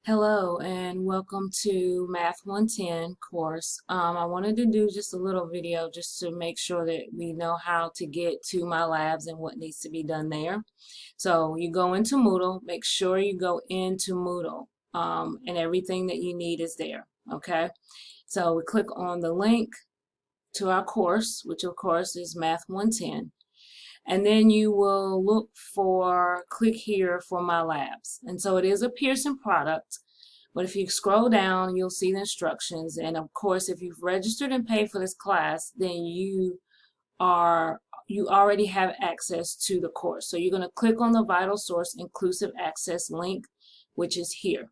Hello and welcome to Math 110 course. I wanted to do just a little video just to make sure that we know how to get to my labs and what needs to be done there. So you go into Moodle, make sure you go into Moodle and everything that you need is there. Okay, so we click on the link to our course, which of course is Math 110. And then you will look for, click here for my labs. And so it is a Pearson product, but if you scroll down, you'll see the instructions. And of course, if you've registered and paid for this class, then you already have access to the course. So you're going to click on the Vital Source Inclusive Access link, which is here.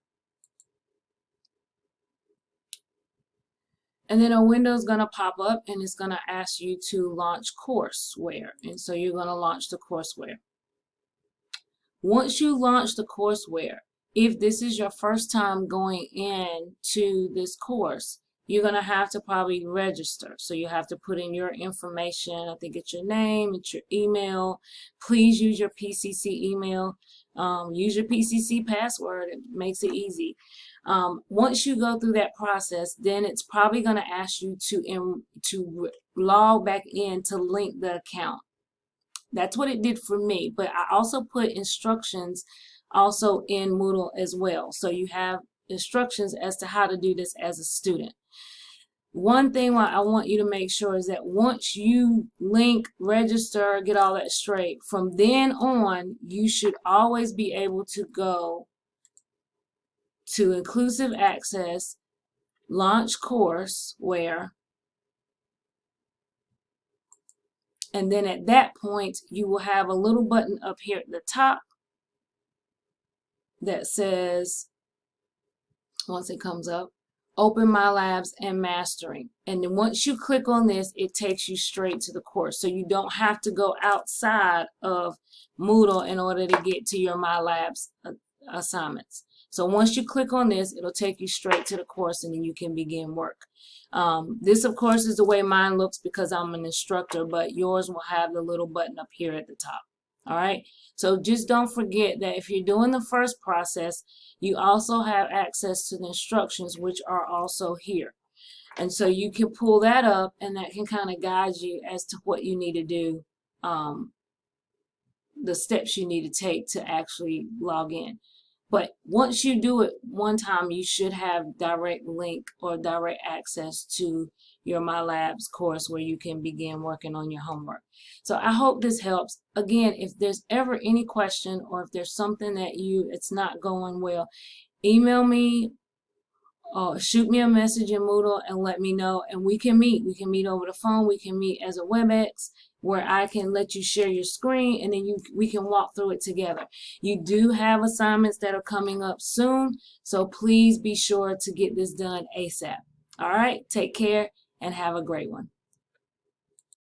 And then a window is going to pop up and it's going to ask you to launch courseware. And so you're going to launch the courseware. Once you launch the courseware, if this is your first time going into this course, you're going to have to probably register. So you have to put in your information. I think it's your name, it's your email. Please use your PCC email. Use your PCC password. It makes it easy. Once you go through that process, then it's probably going to ask you to log back in to link the account. That's what it did for me, but I also put instructions also in Moodle as well. So you have instructions as to how to do this as a student. One thing I want you to make sure is that once you link, register, get all that straight, from then on, you should always be able to go to Inclusive Access, launch courseware, and then at that point, you will have a little button up here at the top that says, once it comes up, Open My Labs and Mastering. And then once you click on this, it takes you straight to the course. So you don't have to go outside of Moodle in order to get to your My Labs assignments. So once you click on this, it'll take you straight to the course and then you can begin work. This, of course, is the way mine looks because I'm an instructor, but yours will have the little button up here at the top. All right, so just don't forget that if you're doing the first process, you also have access to the instructions, which are also here. And so you can pull that up and that can kind of guide you as to what you need to do, the steps you need to take to actually log in. But once you do it one time, you should have direct link or direct access to your My Labs course where you can begin working on your homework. So I hope this helps. Again, if there's ever any question or if there's something that it's not going well, email me or shoot me a message in Moodle and let me know, and we can meet. We can meet over the phone. We can meet as a WebEx where I can let you share your screen and then we can walk through it together. You do have assignments that are coming up soon, so please be sure to get this done ASAP. All right, take care and have a great one.